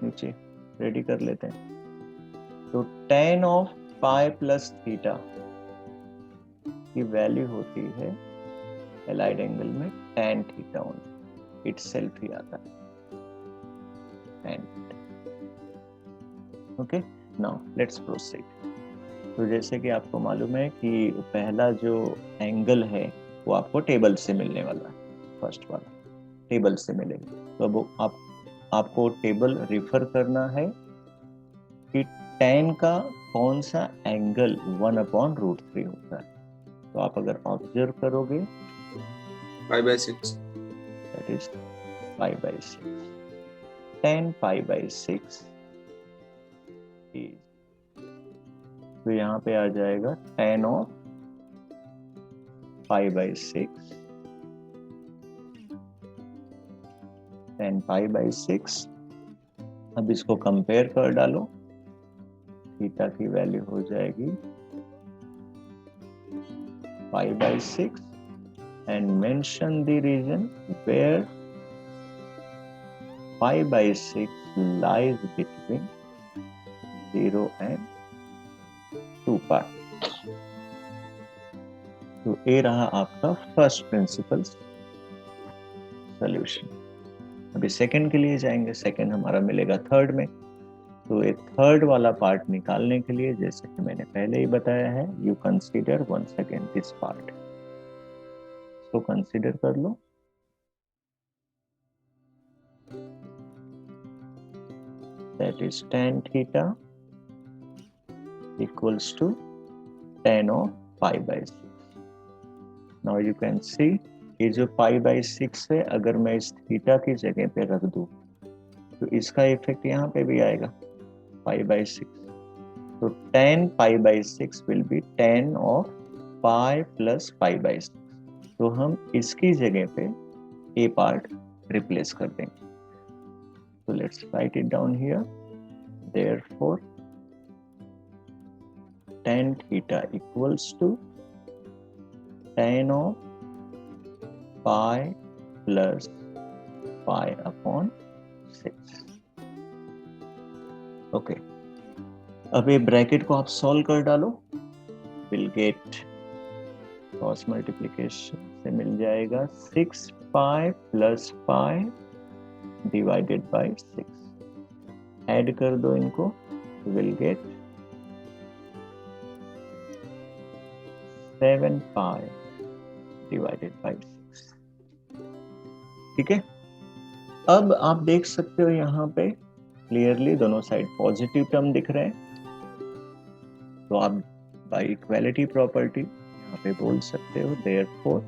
नीचे रेडी कर लेते हैं। तो tan of pi plus theta की वैल्यू होती है एलाइड एंगल में tan थीटा ओनली, इटसेल्फ ही आता है tan। Okay, now let's proceed. तो जैसे कि आपको मालूम है कि पहला जो एंगल है वो आपको टेबल से मिलने वाला है, फर्स्ट वाला टेबल से मिलेगा। तो अब आपको टेबल रेफर करना है कि tan का कौन सा एंगल 1/√3 होता है। तो आप अगर ऑब्जर्व करोगे 5/6, दैट इज 5/6, tan π/6 इज, तो यहाँ पे आ जाएगा tan ऑफ π/6, tan π/6। अब इसको कंपेयर कर डालो, थीटा की वैल्यू हो जाएगी π/6 and mention the region where π/6 lies between 0 and 2 part. तो ये रहा आपका फर्स्ट प्रिंसिपल सॉल्यूशन। अभी सेकंड के लिए जाएंगे, सेकंड हमारा मिलेगा थर्ड में। तो ये थर्ड वाला पार्ट निकालने के लिए जैसे कि मैंने पहले ही बताया है, you consider once again this part, इसको कंसीडर कर लो। That is tan theta equals to tan of π/6। Now you can see ये जो π/6 है, अगर मैं इस थीटा की जगह पे रख दूं तो इसका इफेक्ट यहाँ पे भी आएगा π/6। तो tan π/6 will be tan of π plus π/6। तो हम इसकी जगह पे ए पार्ट रिप्लेस कर देंगे. So let's write it down here. Therefore, tan theta equals to tan of pi plus pi upon 6. Okay. अब ये ब्रैकेट को आप सॉल्व कर डालो. We'll get क्रॉस मल्टीप्लिकेशन से मिल जाएगा 6 pi plus pi divided by 6. Add कर दो इनको. We'll get 7 pi divided by 6. ठीक है. अब आप देख सकते हो यहाँ पे क्लियरली दोनों साइड पॉजिटिव टर्म दिख रहे हैं. तो आप बाय इक्वालिटी प्रॉपर्टी यहाँ पे बोल सकते हो देयरफॉर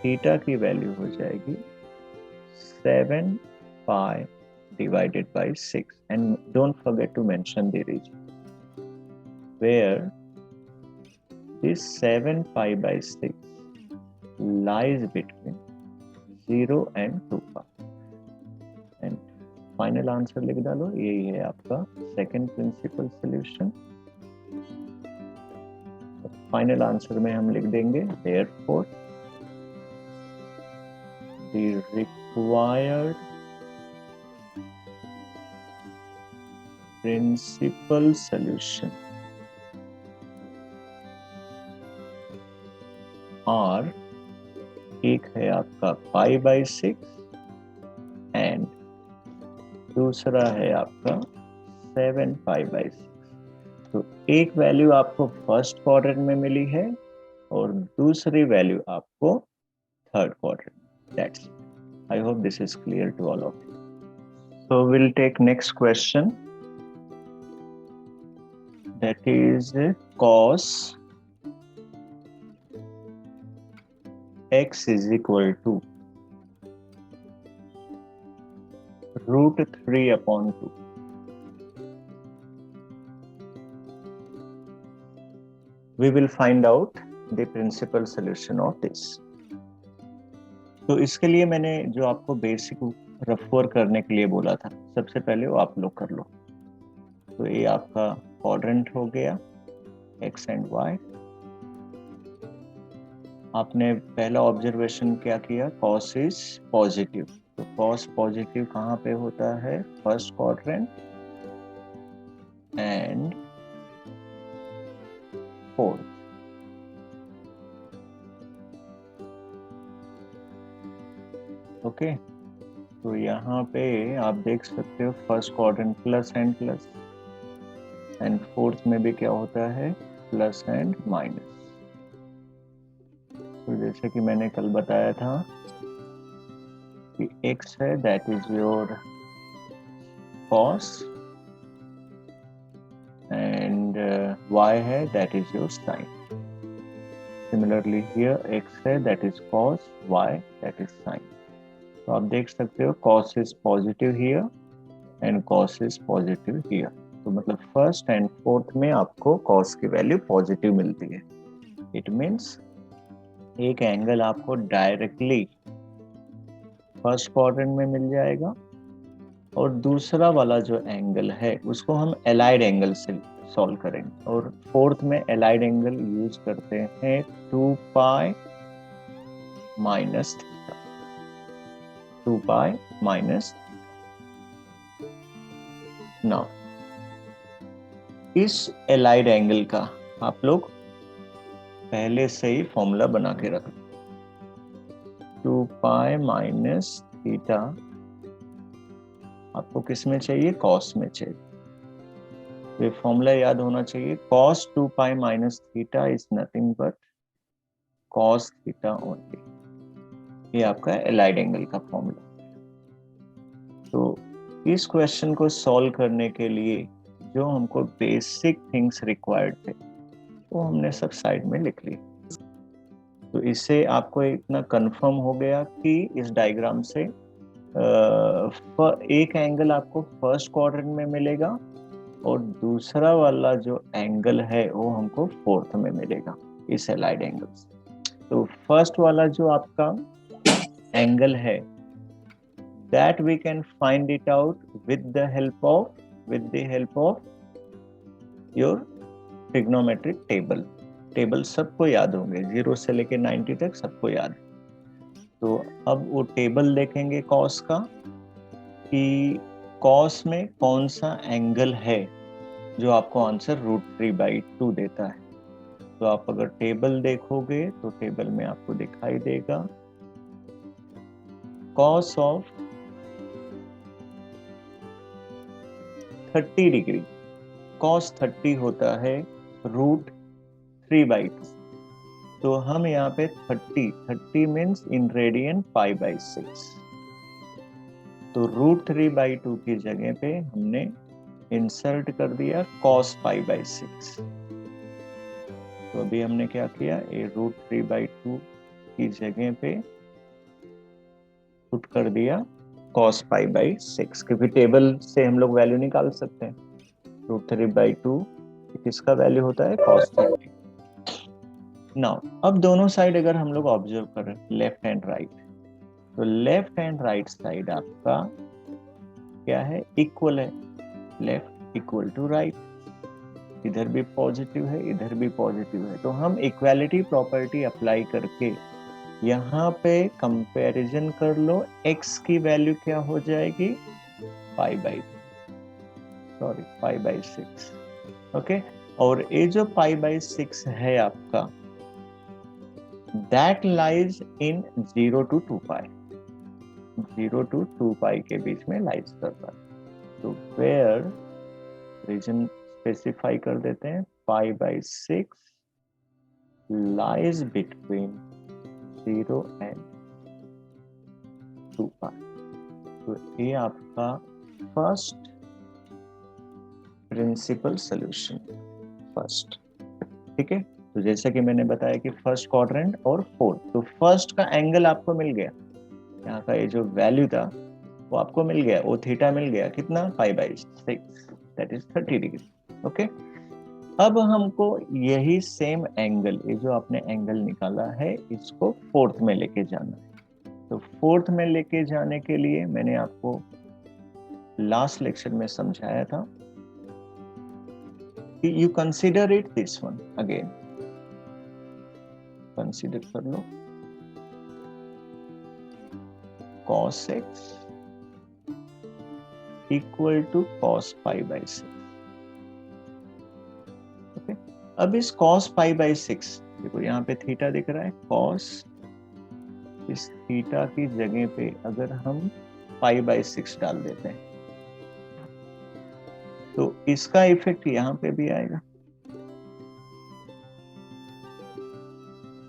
थीटा की वैल्यू हो जाएगी 7 pi divided by 6. And don't forget to mention the region where this 7 pi by 6 lies between 0 and 2 pi. And final answer लिख डालो. यही है आपका second principal solution. Final answer में हम लिख देंगे therefore the required principal solution are एक है आपका पाई बाई 6 एंड दूसरा है आपका 7 पाई बाई 6. तो एक वैल्यू आपको फर्स्ट क्वाड्रेंट में मिली है और दूसरी वैल्यू आपको third quadrant. That's. I hope this is clear to all of you. So will take next question. That is cos x is equal to root 3 upon 2. We will find out the principal solution of this. तो इसके लिए मैंने जो आपको बेसिक रफ वर्क करने के लिए बोला था, सबसे पहले वो आप लोग कर लो. तो ये आपका क्वाड्रेंट हो गया x एंड y. आपने पहला ऑब्जर्वेशन क्या किया, cos इज पॉजिटिव. तो cos पॉजिटिव कहाँ पे होता है, first quadrant and fourth. Okay. तो यहाँ पे आप देख सकते हो first quadrant plus and fourth में भी क्या होता है, प्लस एंड माइनस. तो जैसे कि मैंने कल बताया था कि x है that is your cos and y है that is your sin. Similarly here x है that is cos, y that is sin. तो आप देख सकते हो cos is positive here and cos is positive here. तो मतलब फर्स्ट एंड फोर्थ में आपको cos की वैल्यू पॉजिटिव मिलती है. इट मीन्स एक एंगल आपको डायरेक्टली फर्स्ट क्वाड्रेंट में मिल जाएगा और दूसरा वाला जो एंगल है उसको हम एलाइड एंगल से सॉल्व करेंगे. और फोर्थ में एलाइड एंगल यूज करते हैं 2 पाई minus theta. 2 pi minus. Now इस एलाइड एंगल का आप लोग पहले से ही फॉर्मूला बना के रख लो. 2 पाई माइनस थीटा आपको किस में चाहिए, कॉस में चाहिए. तो ये फॉर्मूला याद होना चाहिए. cos 2 pi minus theta is nothing but cos theta only. ये आपका एलाइड एंगल का फॉर्मूला. तो इस क्वेश्चन को सॉल्व करने के लिए जो हमको बेसिक थिंग्स रिक्वायर्ड थे वो हमने सब साइड में लिख लिए. तो इससे आपको इतना कंफर्म हो गया कि इस डायग्राम से एक एंगल आपको फर्स्ट क्वाड्रेंट में मिलेगा और दूसरा वाला जो एंगल है वो हमको फोर्थ में मिलेगा इस एलाइड एंगल से. तो फर्स्ट वाला जो आपका एंगल है that we can find it out with the help of your trigonometric table सबको याद होंगे, 0 से लेके 90 तक सबको याद। तो अब वो टेबल देखेंगे कॉस का कि कॉस में कौन सा एंगल है जो आपको आंसर √3/2 देता है। तो आप अगर टेबल देखोगे तो टेबल में आपको दिखाई देगा कॉस ऑफ 30 डिग्री, कॉस 30 होता है √3/2। तो हम यहाँ पे 30 मीन्स इन रेडियन π/6, तो √3/2 की जगह पे हमने इंसर्ट कर दिया cos π/6। तो अभी हमने क्या किया, ये √3/2 की जगह पे पुट कर दिया cos π/6, क्योंकि टेबल से हम लोग वैल्यू निकाल सकते हैं। √3/2 किसका वैल्यू होता है, cos 30। नाउ अब दोनों साइड अगर हम लोग ऑब्जर्व करें, लेफ्ट एंड राइट, तो लेफ्ट एंड राइट साइड आपका क्या है, इक्वल है। लेफ्ट इक्वल टू राइट, इधर भी पॉजिटिव है इधर भी पॉजिटिव है। तो हम इक्वालिटी प्रॉपर्टी अप्लाई करके यहाँ पे कंपैरिजन कर लो, x की वैल्यू क्या हो जाएगी, π/6। ओके, और ये जो π/6 है आपका, that lies in 0 to 2π, 0 to 2π के बीच में लाइज करता है। तो वेयर रीजन स्पेसिफाई कर देते हैं, π/6 लाइज बिटवीन 0 and 2π। तो ये आपका फर्स्ट प्रिंसिपल सॉल्यूशन, फर्स्ट। ठीक है, तो जैसे कि मैंने बताया कि फर्स्ट क्वाड्रेंट और फोर्थ, तो फर्स्ट का एंगल आपको मिल गया, यहाँ का ये जो वैल्यू था वो आपको मिल गया, वो थीटा मिल गया, कितना, π/6, दैट इज 30 डिग्री। ओके, अब हमको यही सेम एंगल, ये जो आपने एंगल निकाला है, इसको फोर्थ में लेके जाना है। तो फोर्थ में लेके जाने के लिए मैंने आपको लास्ट लेक्चर में समझाया था कि you consider it this one again, consider कर लो cos x equal to cos π/6। Okay, अब इस cos π/6, देखो यहाँ पे थीटा दिख रहा है, cos, इस थीटा की जगह पे अगर हम π/6 डाल देते हैं तो इसका इफेक्ट यहाँ पे भी आएगा।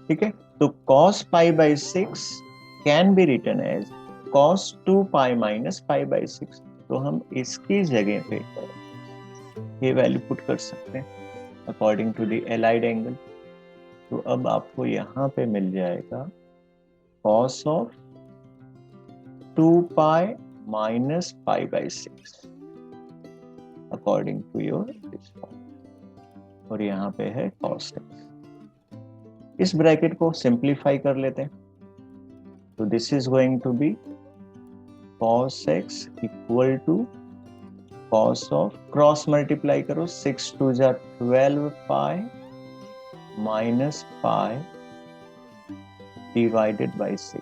ठीक है, तो cos π/6 can be written as cos 2π - π/6। तो हम इसकी जगह पे ये वैल्यू पुट कर सकते हैं according to the allied angle. तो अब आपको यहाँ पे मिल जाएगा cos of 2π - π/6 according to your this form, और यहाँ पे है cos x। इस ब्रैकेट को सिंप्लीफाई कर लेते हैं, तो this is going to be cos x equal to cos of, cross multiply करो, 6 2 जा 12π minus π divided by 6।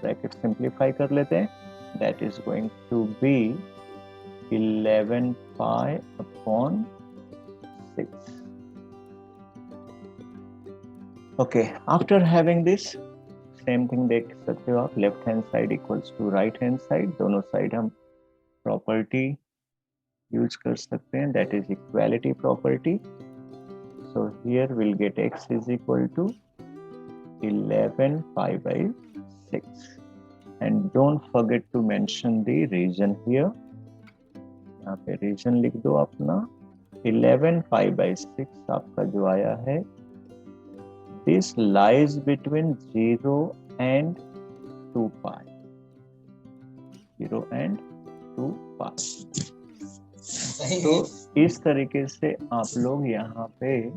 Bracket simplify कर लेते हैं, that is going to be 11π upon 6. Okay, after having this, same thing देख सकते हो आप, left hand side equals to right hand side, दोनों साइड हम प्रॉपर्टी यूज कर सकते हैं, that is equality property. So here we'll get x is equal to 11π/6. And don't forget to mention the region here. यहाँ पे रीजन लिख दो अपना, 11π/6 आपका जो आया है, this lies between 0 and 2π, 0 and 2π। तो इस तरीके से आप लोग यहाँ पे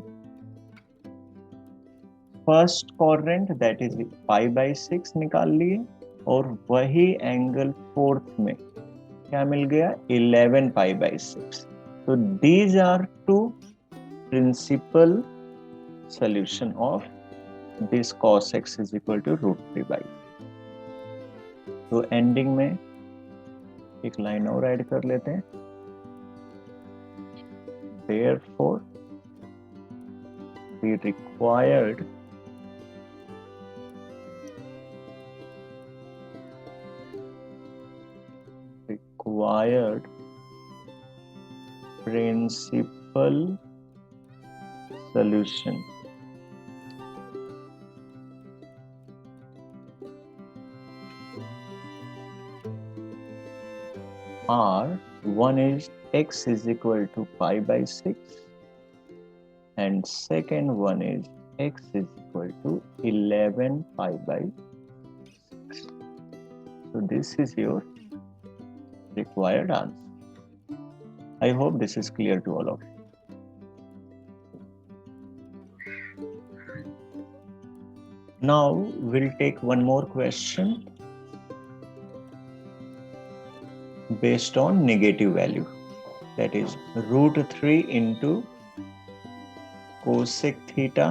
फर्स्ट क्वाड्रेंट दैट इज π/6 निकाल लिए, और वही एंगल फोर्थ में क्या मिल गया, 11 π/6. तो these are two principal solution of this cos x is equal to √3/. तो एंडिंग में एक लाइन और ऐड कर लेते हैं. Therefore, the required principal solution are, one is x is equal to π/6 and second one is x is equal to 11 π/6. So this is your required answer. I hope this is clear to all of you. Now we'll take one more question based on negative value, that is √3 into cosec theta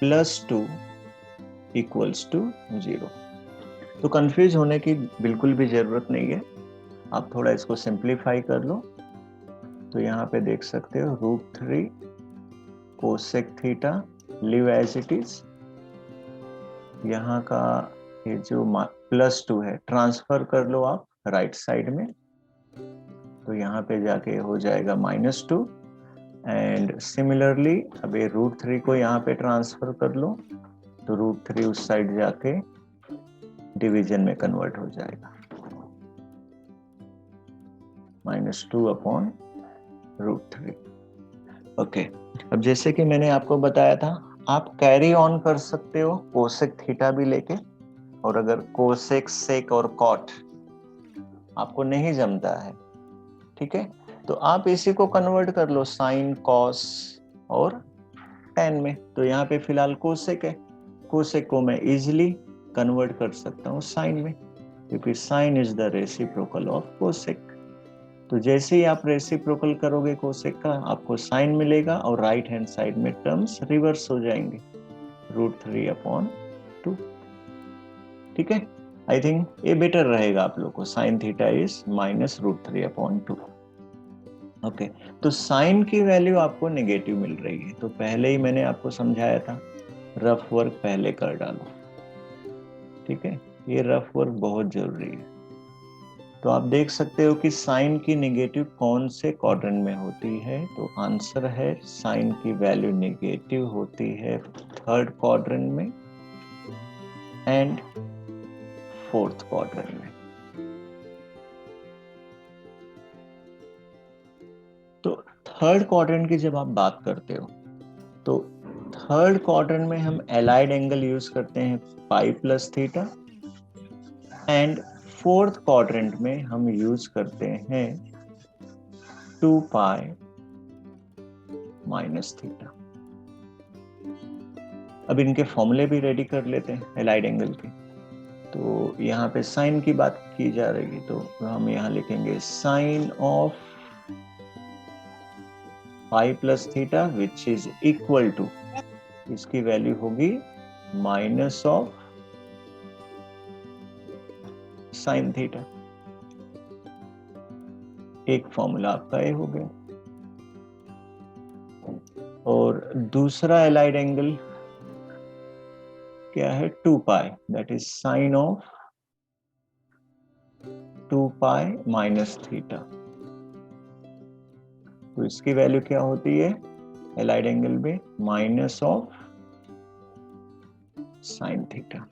plus 2 equals to 0. तो कंफ्यूज होने की बिल्कुल भी जरूरत नहीं है, आप थोड़ा इसको सिंप्लीफाई कर लो. तो यहाँ पे देख सकते हो √3 cosec theta leave as it is. यहाँ का ये जो +2 है ट्रांसफर कर लो आप राइट साइड में, तो यहाँ पे जाके हो जाएगा -2. एंड सिमिलरली अब ये √3 को यहाँ पे ट्रांसफर कर लो, तो √3 उस साइड जाके डिवीजन में कन्वर्ट हो जाएगा, -2/√3. ओके, अब जैसे कि मैंने आपको बताया था, आप कैरी ऑन कर सकते हो कोसेक थीटा भी लेके, और अगर कोसेक, सेक और कॉट आपको नहीं जमता है, ठीक है, तो आप इसी को कन्वर्ट कर लो साइन, कॉस और टेन में. तो यहाँ पे फिलहाल कोसेक है, कोसेक को मैं इजिली कन्वर्ट कर सकता हूँ साइन में, क्योंकि sine is the reciprocal of cosec. तो जैसे ही आप रेसिप्रोकल करोगे कोसेक का, आपको साइन मिलेगा और राइट हैंड साइड में टर्म्स रिवर्स हो जाएंगे, √3/2. ठीक है, आई थिंक ये बेटर रहेगा आप लोग को. Sign theta is -√3/2. ओके, तो साइन की वैल्यू आपको नेगेटिव मिल रही है, तो पहले ही मैंने आपको समझाया था, रफ वर्क पहले कर डालो. ठीक है, ये रफ वर्क बहुत जरूरी है. तो आप देख सकते हो कि साइन की नेगेटिव कौन से क्वाड्रेंट में होती है, तो आंसर है साइन की वैल्यू नेगेटिव होती है थर्ड क्वाड्रेंट में एंड फोर्थ क्वाड्रेंट में. तो थर्ड क्वाड्रेंट की जब आप बात करते हो, तो थर्ड क्वाड्रेंट में हम एलाइड एंगल यूज करते हैं π+θ, एंड फोर्थ क्वाड्रेंट में हम यूज करते हैं 2π -θ. अब इनके फॉर्मूले भी रेडी कर लेते हैं एलाइड एंगल के. तो यहाँ पे साइन की बात की जा रही है, तो हम यहाँ लिखेंगे sine of π+θ which is equal to, इसकी वैल्यू होगी माइनस ऑफ साइन थीटा. एक फॉर्मूला आपका ये हो गया. और दूसरा एलाइड एंगल क्या है, 2π, दैट इज साइन ऑफ 2π -θ. तो इसकी वैल्यू क्या होती है एलाइड एंगल में, माइनस ऑफ साइन थीटा.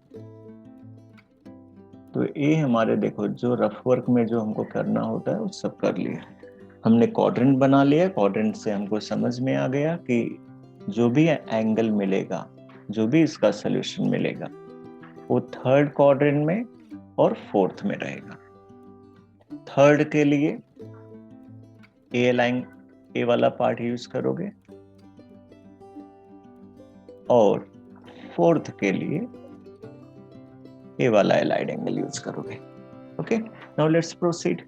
तो ये हमारे देखो जो रफ वर्क में जो हमको करना होता है वो सब कर लिया. हमने क्वाड्रेंट बना लिया, क्वाड्रेंट से हमको समझ में आ गया कि जो भी एंगल मिलेगा, जो भी इसका सॉल्यूशन मिलेगा, वो थर्ड क्वाड्रेंट में और फोर्थ में रहेगा. थर्ड के लिए ए लाइन, ए वाला पार्ट यूज करोगे, और फोर्थ के लिए ये वाला एलाइड एंगल यूज करोगे। Okay, now let's proceed.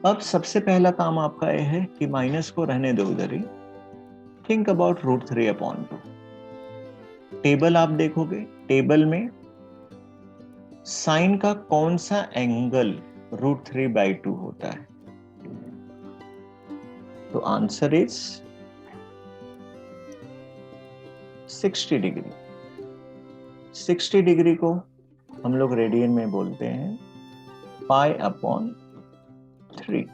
अब सबसे पहला काम आपका ये है कि माइनस को रहने दो उधर ही। Think about √3/2। टेबल आप देखोगे, टेबल में साइन का कौन सा एंगल √3/2 होता है? तो आंसर इज 60 डिग्री। 60 डिग्री को हम लोग रेडियन में बोलते हैं π/3।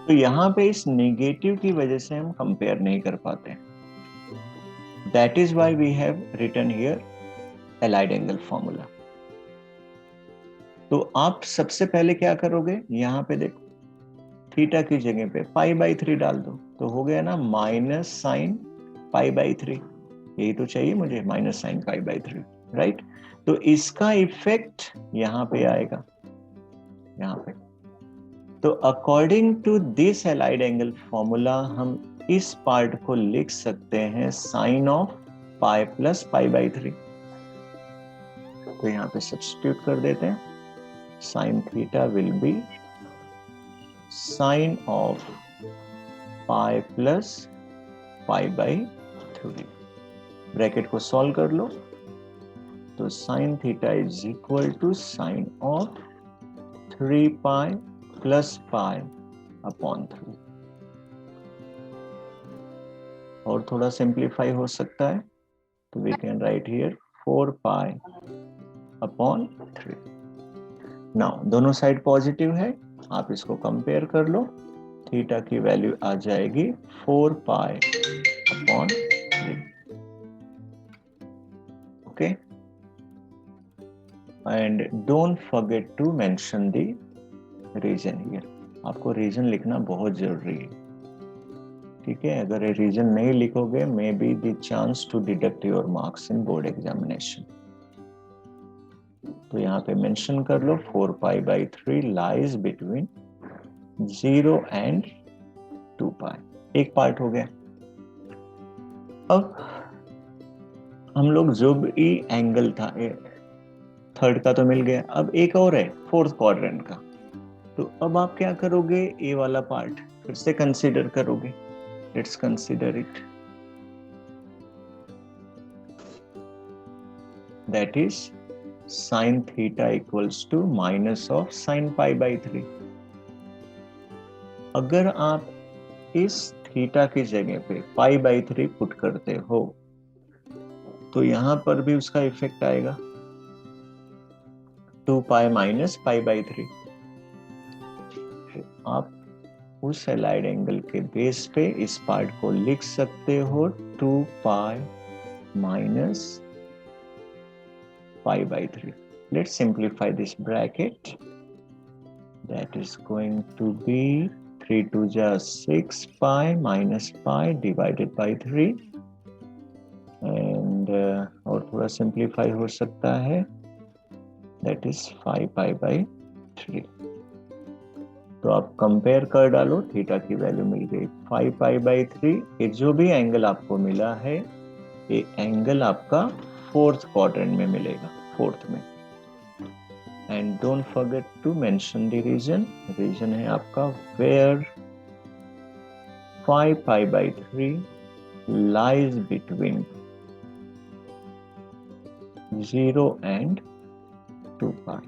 तो यहां पे इस नेगेटिव की वजह से हम कंपेयर नहीं कर पाते। That is why we have written here allied angle formula. तो आप सबसे पहले क्या करोगे, यहां पे देखो थीटा की जगह पे π/3 डाल दो, तो हो गया ना माइनस साइन π/3। यही तो चाहिए मुझे, माइनस साइन π/3, राइट। तो इसका इफेक्ट यहां पे आएगा, यहां पे। तो according to this allied angle formula हम इस पार्ट को लिख सकते हैं साइन ऑफ पाई प्लस π/3। तो यहां पे सब्स्टिट्यूट कर देते हैं, sine theta will be sine of pi plus π/3। Bracket को सॉल्व कर लो, तो sine theta is equal to sine of 3π plus π/3। और थोड़ा सिंप्लीफाई हो सकता है, तो we can write here 4π/3। Now दोनों साइड पॉजिटिव है, आप इसको कंपेयर कर लो। थीटा की वैल्यू आ जाएगी 4π/3। Okay, and don't forget to mention the reason here. आपको रीजन लिखना बहुत जरूरी है, ठीक है। अगर ये रीजन नहीं लिखोगे, may be the chance to deduct your marks in board examination. तो यहाँ पे मेंशन कर लो 4π/3 लाइज बिटवीन 0 एंड 2π। एक पार्ट हो गया। अब हम लोग जो भी एंगल था, थर्ड का तो मिल गया, अब एक और है फोर्थ क्वाड्रेंट का। तो अब आप क्या करोगे, ए वाला पार्ट फिर से कंसीडर करोगे। Let's consider it, that is sine theta equals to minus of sine π/3। अगर आप इस थीटा की जगह पे π/3 पुट करते हो, तो यहां पर भी उसका इफेक्ट आएगा 2π माइनस π/3। आप उस एलाइड एंगल के बेस पे इस पार्ट को लिख सकते हो 2π minus π/3। Let's simplify this bracket. That is going to be 3 to 6π minus π divided by 3. And और थोड़ा simplify हो सकता है, that is 5π/3। तो आप कंपेयर कर डालो, थीटा की वैल्यू मिल गई 5π/3। ये जो भी एंगल आपको मिला है, ये एंगल आपका फोर्थ क्वाड्रेंट में मिलेगा, फोर्थ में। And don't forget to mention the reason. Reason है आपका where 5π/3 lies between 0 and 2π।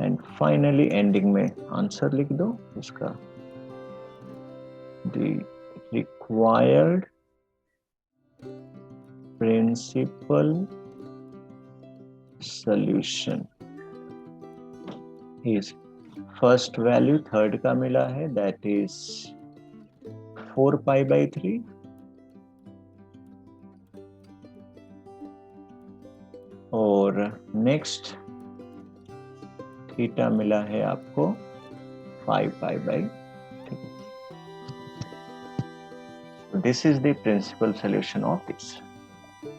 And finally ending में आंसर लिख दो इसका, the required principal solution is, first value third का मिला है, दैट इज 4π/3। और नेक्स्ट थीटा मिला है आपको 5π/3। This is the principal solution of this.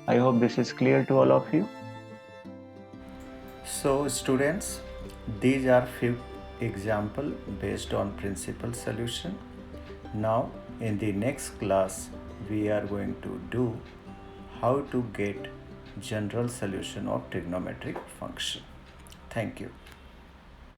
I hope this is clear to all of you. So students, these are few example based on principal solution. Now in the next class we are going to do how to get general solution of trigonometric function. Thank you.